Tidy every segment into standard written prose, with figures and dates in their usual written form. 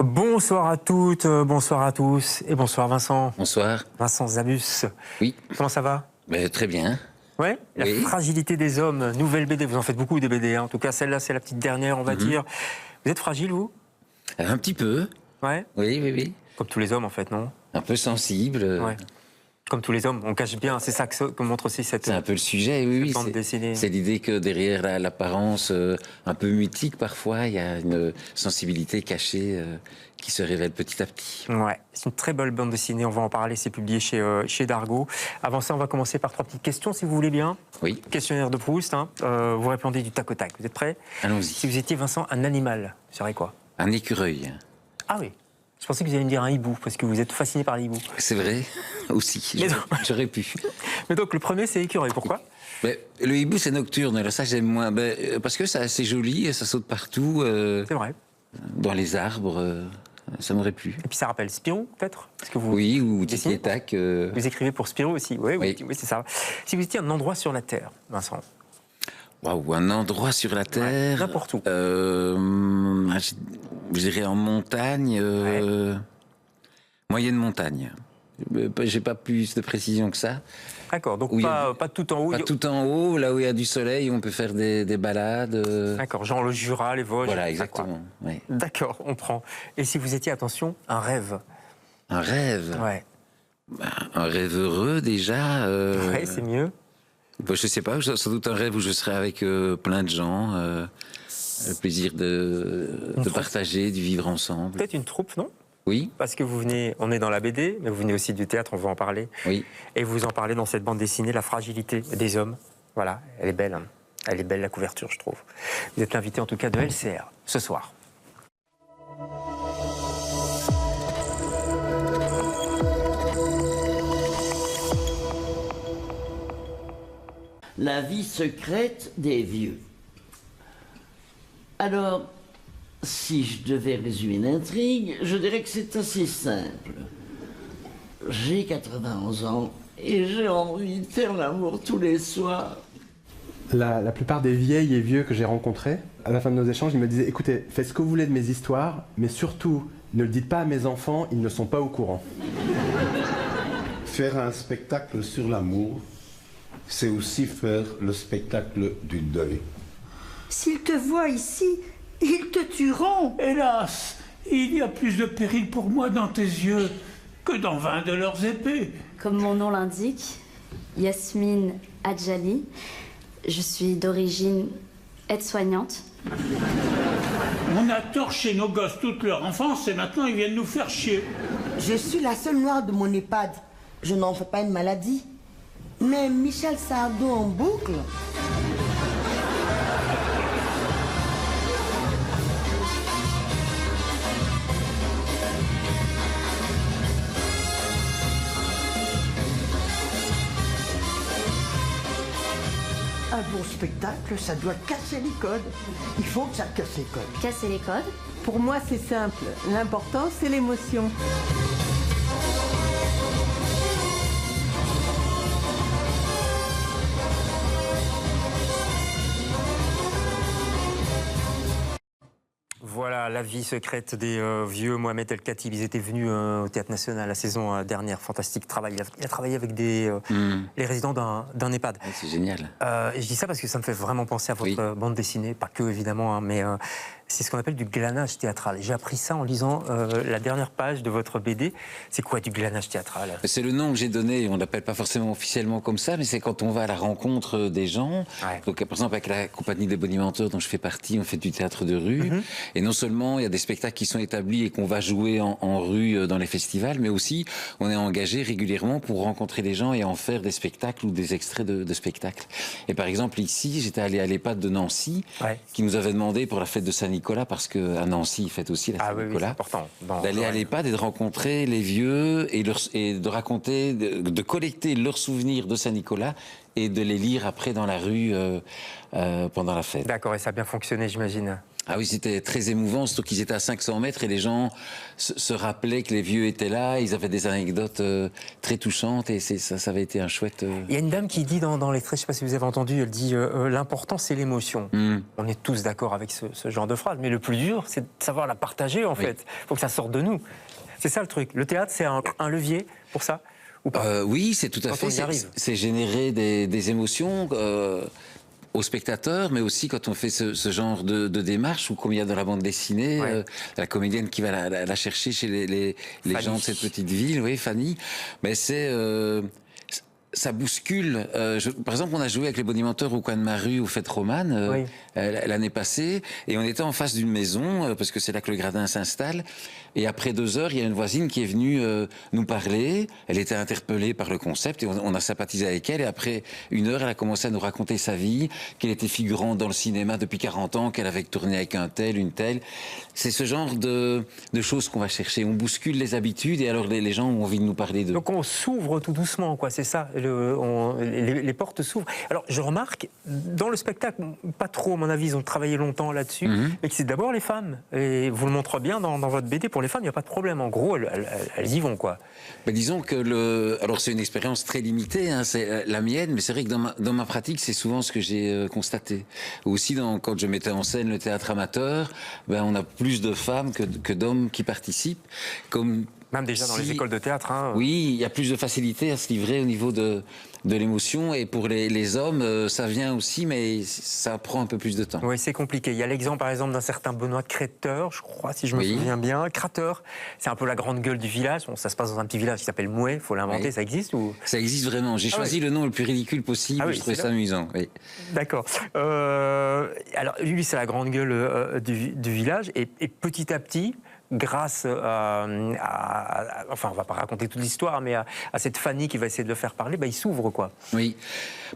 Bonsoir à toutes, bonsoir à tous et bonsoir Vincent. Bonsoir. Vincent Zabus. Oui. Comment ça va? Très bien. Ouais. La fragilité des hommes, nouvelle BD. Vous en faites beaucoup des BD, hein. En tout cas celle-là c'est la petite dernière, on va dire. Vous êtes fragile vous? Un petit peu. Ouais. Oui. Comme tous les hommes en fait, non? Un peu sensible. Ouais. Comme tous les hommes, on cache bien, c'est ça que montre aussi cette. C'est un peu le sujet, oui. C'est l'idée que derrière l'apparence un peu mutique parfois, il y a une sensibilité cachée qui se révèle petit à petit. Ouais, c'est une très belle bande dessinée, on va en parler, c'est publié chez Dargaud. Avant ça, on va commencer par 3 petites questions, si vous voulez bien. Oui. Questionnaire de Proust, hein. Vous répondez du tac au tac. Vous êtes prêts? Allons-y. Si vous étiez, Vincent, un animal, ce serait quoi? Un écureuil. Ah oui. Je pensais que vous alliez me dire un hibou, parce que vous êtes fasciné par les hiboux. C'est vrai, aussi. J'aurais pu. Mais donc, le premier, c'est écureuil. Pourquoi? Le hibou, c'est nocturne. Alors ça, j'aime moins. Parce que c'est assez joli et ça saute partout. C'est vrai. Dans les arbres, ça m'aurait plu. Et puis ça rappelle Spirou, peut-être? Oui, ou Tic et Tac. Vous écrivez pour Spirou aussi. Oui, c'est ça. Si vous étiez un endroit sur la Terre, Vincent. Waouh, un endroit sur la Terre. Ouais, n'importe où. Je dirais en montagne, moyenne montagne. J'ai pas plus de précision que ça. D'accord, donc pas tout en haut. Pas tout en haut, là où il y a du soleil, on peut faire des balades. D'accord, genre le Jura, les Vosges. Voilà, exactement. Ouais. D'accord, on prend. Et si vous étiez, attention, un rêve? Un rêve? Ouais. Un rêve heureux déjà. Ouais, c'est mieux. Je sais pas, sans doute un rêve où je serais avec plein de gens. Le plaisir de partager, de vivre ensemble. Peut-être une troupe, non? Oui. Parce que vous venez, on est dans la BD, mais vous venez aussi du théâtre, on va en parler. Oui. Et vous en parlez dans cette bande dessinée, la fragilité des hommes. Voilà, elle est belle. Hein. Elle est belle, la couverture, je trouve. Vous êtes l'invité, en tout cas, de LCR, ce soir. La vie secrète des vieux. Alors, si je devais résumer l'intrigue, je dirais que c'est assez simple. J'ai 91 ans et j'ai envie de faire l'amour tous les soirs. La plupart des vieilles et vieux que j'ai rencontrés, à la fin de nos échanges, ils me disaient « Écoutez, faites ce que vous voulez de mes histoires, mais surtout, ne le dites pas à mes enfants, ils ne sont pas au courant. » Faire un spectacle sur l'amour, c'est aussi faire le spectacle du deuil. S'ils te voient ici, ils te tueront. Hélas, il y a plus de péril pour moi dans tes yeux que dans 20 de leurs épées. Comme mon nom l'indique, Yasmine Adjali. Je suis d'origine aide-soignante. On a torché nos gosses toute leur enfance et maintenant ils viennent nous faire chier. Je suis la seule noire de mon EHPAD. Je n'en fais pas une maladie. Mais Michel Sardou en boucle. Un bon spectacle, ça doit casser les codes. Il faut que ça casse les codes. Casser les codes? Pour moi, c'est simple. L'important, c'est l'émotion. Voilà, la vie secrète des vieux. Mohamed El Khatib, ils étaient venus au Théâtre National la saison dernière. Fantastique travail. Il a travaillé avec les résidents d'un EHPAD. Ouais, c'est génial. Et je dis ça parce que ça me fait vraiment penser à votre bande dessinée. Pas que, évidemment, hein, mais c'est ce qu'on appelle du glanage théâtral. J'ai appris ça en lisant la dernière page de votre BD. C'est quoi du glanage théâtral? C'est le nom que j'ai donné. On ne l'appelle pas forcément officiellement comme ça, mais c'est quand on va à la rencontre des gens. Ouais. Donc, par exemple, avec la compagnie des bonimenteurs dont je fais partie, on fait du théâtre de rue. Et non seulement il y a des spectacles qui sont établis et qu'on va jouer en rue dans les festivals, mais aussi on est engagé régulièrement pour rencontrer les gens et en faire des spectacles ou des extraits de spectacles. Et par exemple, ici, j'étais allé à l'EHPAD de Nancy, qui nous avait demandé pour la fête de Saint-Nicolas, parce qu'à Nancy, ils fêtent aussi la Saint-Nicolas, d'aller à l'EHPAD et de rencontrer les vieux et de raconter, de collecter leurs souvenirs de Saint-Nicolas et de les lire après dans la rue pendant la fête. D'accord, et ça a bien fonctionné, j'imagine. Ah oui, c'était très émouvant, surtout qu'ils étaient à 500 mètres et les gens se rappelaient que les vieux étaient là, ils avaient des anecdotes très touchantes et ça avait été un chouette... Il y a une dame qui dit dans l'extrait, je ne sais pas si vous avez entendu, elle dit l'important c'est l'émotion. On est tous d'accord avec ce genre de phrase, mais le plus dur c'est de savoir la partager en fait. Il faut que ça sorte de nous. C'est ça le truc. Le théâtre c'est un levier pour ça ou pas? Oui, c'est tout à fait. C'est générer des émotions... aux spectateurs, mais aussi quand on fait ce genre de démarche, ou comme il y a dans la bande dessinée, la comédienne qui va la chercher chez les gens de cette petite ville, oui, Fanny, mais ça bouscule. Par exemple, on a joué avec les bonimenteurs au coin de ma rue, aux Fêtes Romanes, l'année passée, et on était en face d'une maison, parce que c'est là que le gradin s'installe, et après 2 heures, il y a une voisine qui est venue nous parler, elle était interpellée par le concept, et on a sympathisé avec elle, et après 1 heure, elle a commencé à nous raconter sa vie, qu'elle était figurante dans le cinéma depuis 40 ans, qu'elle avait tourné avec un tel, une telle. C'est ce genre de choses qu'on va chercher. On bouscule les habitudes, et alors les gens ont envie de nous parler d'eux. Donc on s'ouvre tout doucement, quoi, c'est ça. Les portes s'ouvrent. Alors je remarque, dans le spectacle, pas trop à mon avis, ils ont travaillé longtemps là-dessus, mais que c'est d'abord les femmes. Et vous le montrez bien dans votre BD, pour les femmes, il n'y a pas de problème. En gros, elles y vont, quoi. Ben, disons que alors c'est une expérience très limitée, hein, c'est la mienne, mais c'est vrai que dans ma pratique, c'est souvent ce que j'ai constaté. Aussi, quand je mettais en scène le théâtre amateur, ben, on a plus de femmes que d'hommes qui participent. Même déjà dans les écoles de théâtre. Hein. Oui, il y a plus de facilité à se livrer au niveau de l'émotion. Et pour les hommes, ça vient aussi, mais ça prend un peu plus de temps. Oui, c'est compliqué. Il y a l'exemple, par exemple, d'un certain Benoît Créteur, je crois, si je me souviens bien. Créteur, c'est un peu la grande gueule du village. Bon, ça se passe dans un petit village qui s'appelle Mouet. Il faut l'inventer. Ça existe ou... Ça existe vraiment. J'ai choisi le nom le plus ridicule possible. Je trouvais ça amusant. Oui. D'accord. Alors, lui, c'est la grande gueule du village. Et petit à petit... grâce enfin, on va pas raconter toute l'histoire, mais à cette Fanny qui va essayer de le faire parler, il s'ouvre, quoi. Oui,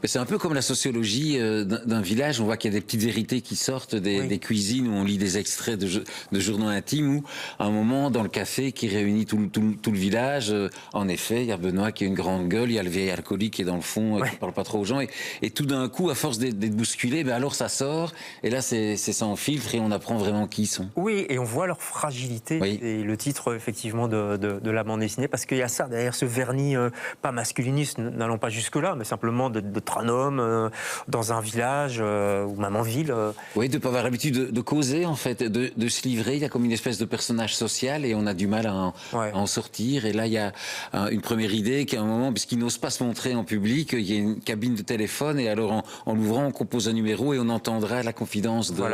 mais c'est un peu comme la sociologie d'un village. On voit qu'il y a des petites vérités qui sortent des cuisines où on lit des extraits de journaux intimes, où à un moment, dans le café qui réunit tout le village, en effet, il y a Benoît qui a une grande gueule, il y a le vieil alcoolique qui est dans le fond, qui parle pas trop aux gens, et tout d'un coup, à force d'être bousculé, alors ça sort, et là c'est sans filtre, et on apprend vraiment qui ils sont. Oui, et on voit leur fragilité. Et le titre effectivement de la bande dessinée, parce qu'il y a ça derrière ce vernis pas masculiniste, n'allons pas jusque là, mais simplement d'être un homme dans un village ou même en ville. Oui, de ne pas avoir l'habitude de causer en fait, de se livrer. Il y a comme une espèce de personnage social et on a du mal à en sortir. Et là il y a une première idée qu'à un moment, puisqu'il n'ose pas se montrer en public, il y a une cabine de téléphone et alors en l'ouvrant on compose un numéro et on entendra la confidence de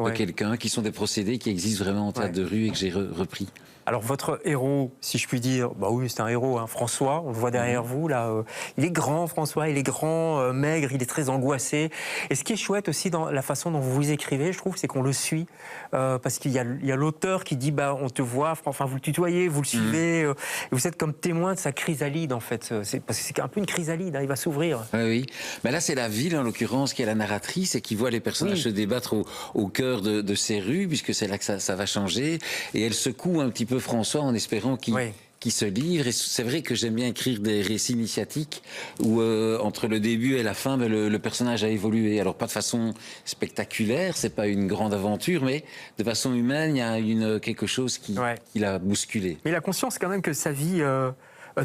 quelqu'un, qui sont des procédés qui existent vraiment en théâtre de rue et que j'ai repris. Alors votre héros, si je puis dire, oui c'est un héros, hein, François, on le voit derrière vous là, il est grand François, il est grand, maigre, il est très angoissé. Et ce qui est chouette aussi dans la façon dont vous écrivez, je trouve, c'est qu'on le suit, parce qu'il y a l'auteur qui dit, on te voit, enfin vous le tutoyez, vous le suivez, et vous êtes comme témoin de sa chrysalide en fait, parce que c'est un peu une chrysalide, hein, il va s'ouvrir. Oui. Mais là c'est la ville en l'occurrence qui est la narratrice et qui voit les personnages se débattre au cœur de ces rues, puisque c'est là que ça va changer, et elle secoue un petit peu François en espérant qu'il se livre. Et c'est vrai que j'aime bien écrire des récits initiatiques où entre le début et la fin, le personnage a évolué. Alors pas de façon spectaculaire, c'est pas une grande aventure, mais de façon humaine, il y a quelque chose qui l'a bousculé. Mais il a conscience quand même que sa vie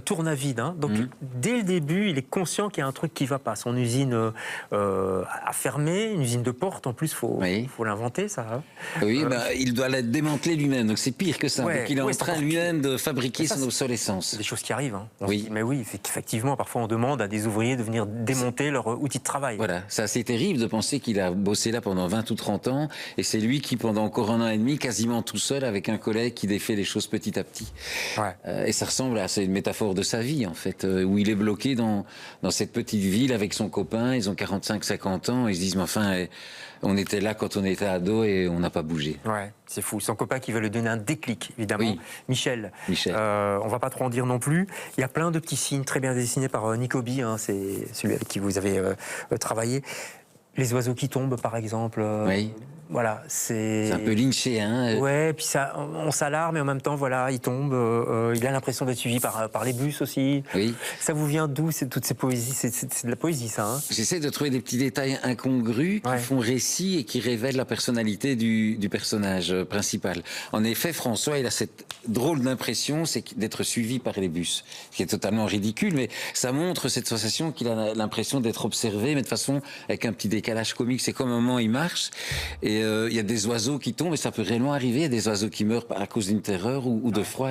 tourne à vide. Hein. Donc dès le début, il est conscient qu'il y a un truc qui ne va pas. Son usine a fermé, une usine de porte, en plus, il faut l'inventer, ça. Hein. Oui, il doit la démanteler lui-même, donc c'est pire que ça. Donc il est en train lui-même de fabriquer son obsolescence. C'est des choses qui arrivent. Hein. Mais oui, effectivement, parfois on demande à des ouvriers de venir démonter leur outil de travail. Voilà, c'est assez terrible de penser qu'il a bossé là pendant 20 ou 30 ans, et c'est lui qui, pendant encore 1 an et demi, quasiment tout seul, avec un collègue qui défait les choses petit à petit. Et ça ressemble à une métaphore de sa vie, en fait, où il est bloqué dans cette petite ville avec son copain, ils ont 45-50 ans, ils se disent, mais enfin, on était là quand on était ado et on n'a pas bougé. Ouais, c'est fou. Son copain qui veut lui donner un déclic, évidemment. Michel. On va pas trop en dire non plus. Il y a plein de petits signes très bien dessinés par Nico B, hein, c'est celui avec qui vous avez travaillé. Les oiseaux qui tombent, par exemple. Voilà, C'est un peu lynché, hein. Ouais, puis ça, on s'alarme et en même temps, voilà, il tombe. Il a l'impression d'être suivi par les bus aussi. Oui. Ça vous vient d'où, toutes ces poésies? C'est de la poésie, ça, hein? J'essaie de trouver des petits détails incongrus qui font récit et qui révèlent la personnalité du personnage principal. En effet, François, il a cette drôle d'impression, c'est d'être suivi par les bus, ce qui est totalement ridicule, mais ça montre cette sensation qu'il a l'impression d'être observé, mais de façon avec un petit décalage comique. C'est comme un moment il marche et il y a des oiseaux qui tombent, et ça peut réellement arriver, il y a des oiseaux qui meurent à cause d'une terreur ou de froid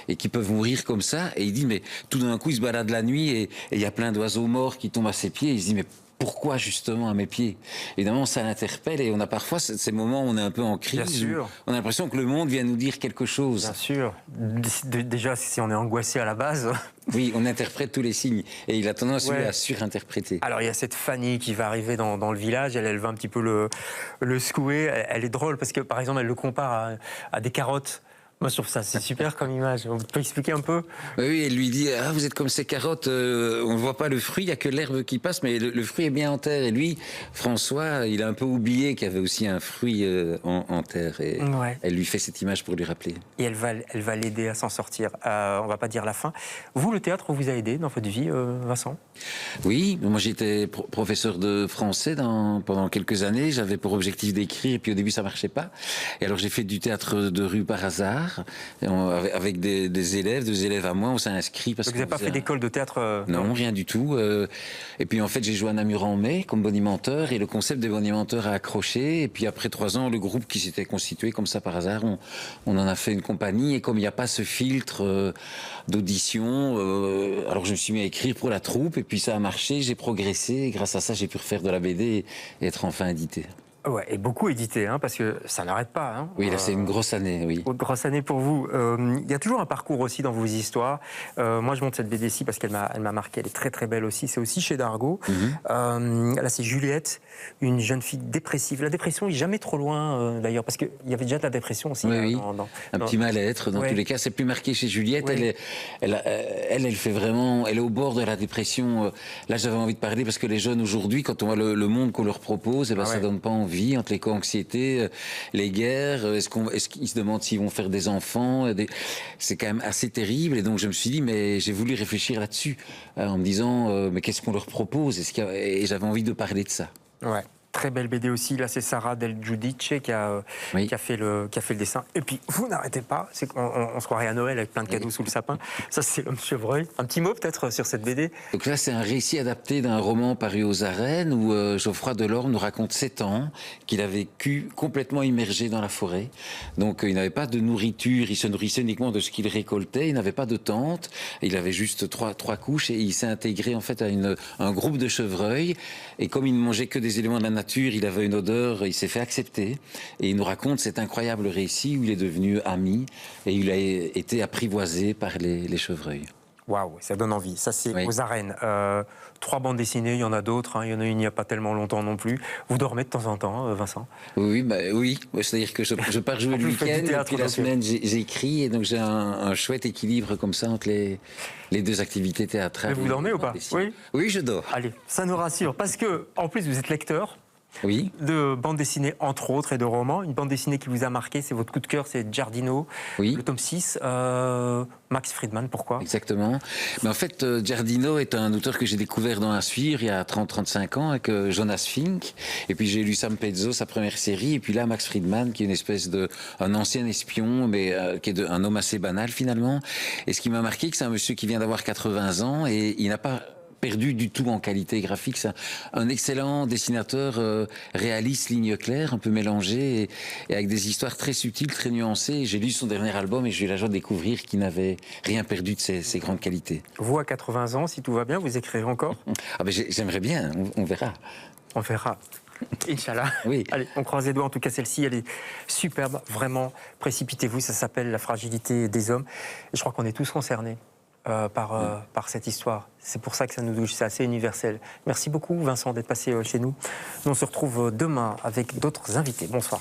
et qui peuvent mourir comme ça. Et il dit, mais tout d'un coup, il se balade la nuit et il y a plein d'oiseaux morts qui tombent à ses pieds. Et il se dit, mais pourquoi justement à mes pieds? Évidemment, ça l'interpelle et on a parfois ces moments où on est un peu en crise. Bien sûr. On a l'impression que le monde vient nous dire quelque chose. Bien sûr. Déjà, si on est angoissé à la base... Oui, on interprète tous les signes et il a tendance lui, à surinterpréter. Alors il y a cette Fanny qui va arriver dans le village, elle va un petit peu le secouer, elle est drôle parce que par exemple elle le compare à des carottes. Moi je trouve ça c'est super comme image, on peut expliquer un peu? Oui, elle lui dit, ah vous êtes comme ces carottes, on ne voit pas le fruit, il n'y a que l'herbe qui passe, mais le fruit est bien en terre. Et lui, François, il a un peu oublié qu'il y avait aussi un fruit en terre et elle lui fait cette image pour lui rappeler. Et elle va l'aider à s'en sortir. On ne va pas dire la fin. Vous, le théâtre vous a aidé dans votre vie, Vincent? Oui, moi j'étais professeur de français pendant quelques années, j'avais pour objectif d'écrire et puis au début ça ne marchait pas. Et alors j'ai fait du théâtre de rue par hasard. Avec des élèves, 2 élèves à moi, on s'est inscrit parce que... Vous n'avez pas fait d'école de théâtre? Non, rien du tout. Et puis en fait, j'ai joué à Namur en mai comme bonimenteur et le concept des bonimenteurs a accroché. Et puis après 3 ans, le groupe qui s'était constitué comme ça par hasard, on en a fait une compagnie. Et comme il n'y a pas ce filtre d'audition, alors je me suis mis à écrire pour la troupe et puis ça a marché, j'ai progressé. Et grâce à ça, j'ai pu refaire de la BD et être enfin édité. Ouais, et beaucoup édité, hein, parce que ça n'arrête pas. Hein. Oui, là c'est une grosse année, oui. Une grosse année pour vous. Il y a toujours un parcours aussi dans vos histoires. Moi, je montre cette BD-ci parce qu'elle m'a marqué. Elle est très très belle aussi. C'est aussi chez Dargaud. Là, c'est Juliette, une jeune fille dépressive. La dépression n'est jamais trop loin, d'ailleurs, parce qu'il y avait déjà de la dépression aussi. Oui, un petit mal-être. Dans tous les cas, c'est plus marqué chez Juliette. Oui. Elle fait vraiment... Elle est au bord de la dépression. Là, j'avais envie de parler parce que les jeunes aujourd'hui, quand on voit le monde qu'on leur propose, eh ben, ça donne pas envie. Entre l'éco-anxiété, les guerres, est-ce qu'ils se demandent s'ils vont faire des enfants, c'est quand même assez terrible. Et donc je me suis dit, mais j'ai voulu réfléchir là-dessus, en me disant, mais qu'est-ce qu'on leur propose? Et j'avais envie de parler de ça. Ouais. Très belle BD aussi, là c'est Sarah Del Giudice qui a fait le dessin. Et puis vous n'arrêtez pas, c'est qu'on se croirait à Noël avec plein de cadeaux sous le sapin. Ça c'est L'Homme Chevreuil. Un petit mot peut-être sur cette BD? Donc là c'est un récit adapté d'un roman paru aux Arènes où Geoffroy Delorme nous raconte 7 ans qu'il a vécu complètement immergé dans la forêt. Donc il n'avait pas de nourriture, il se nourrissait uniquement de ce qu'il récoltait, il n'avait pas de tente, il avait juste trois couches et il s'est intégré en fait à un groupe de chevreuils. Et comme il ne mangeait que des éléments de la nature, il avait une odeur, il s'est fait accepter et il nous raconte cet incroyable récit où il est devenu ami et il a été apprivoisé par les chevreuils. Waouh, ça donne envie. Ça, c'est aux Arènes. 3 bandes dessinées, il y en a d'autres. Hein. Il y en a une il n'y a pas tellement longtemps non plus. Vous dormez de temps en temps, Vincent? Oui, c'est-à-dire que je pars jouer le week-end et puis la semaine j'écris et donc j'ai un chouette équilibre comme ça entre les 2 activités théâtrales. Mais vous dormez ou pas? Oui, je dors. Allez, ça nous rassure parce que en plus vous êtes lecteur. Oui. De bandes dessinées entre autres et de romans. Une bande dessinée qui vous a marqué, c'est votre coup de cœur, c'est Giardino, le tome 6. Max Friedman, pourquoi? Exactement. Mais en fait, Giardino est un auteur que j'ai découvert dans Un Suivre il y a 30-35 ans avec Jonas Fink. Et puis j'ai lu Sam Pezzo, sa première série. Et puis là, Max Friedman, qui est une espèce un ancien espion, mais qui est un homme assez banal finalement. Et ce qui m'a marqué, c'est un monsieur qui vient d'avoir 80 ans et il n'a pas perdu du tout en qualité graphique. C'est un excellent dessinateur réaliste, ligne claire, un peu mélangé et avec des histoires très subtiles, très nuancées. J'ai lu son dernier album et j'ai eu la joie de découvrir qu'il n'avait rien perdu de ses grandes qualités. Vous, à 80 ans, si tout va bien, vous écrirez encore? J'aimerais bien, on verra. On verra. Inch'Allah. Oui. Allez, on croise les doigts. En tout cas, celle-ci, elle est superbe. Vraiment, précipitez-vous. Ça s'appelle La fragilité des hommes. Et je crois qu'on est tous concernés par cette histoire. C'est pour ça que ça nous touche, c'est assez universel. Merci beaucoup Vincent d'être passé chez nous. Nous on se retrouve demain avec d'autres invités. Bonsoir.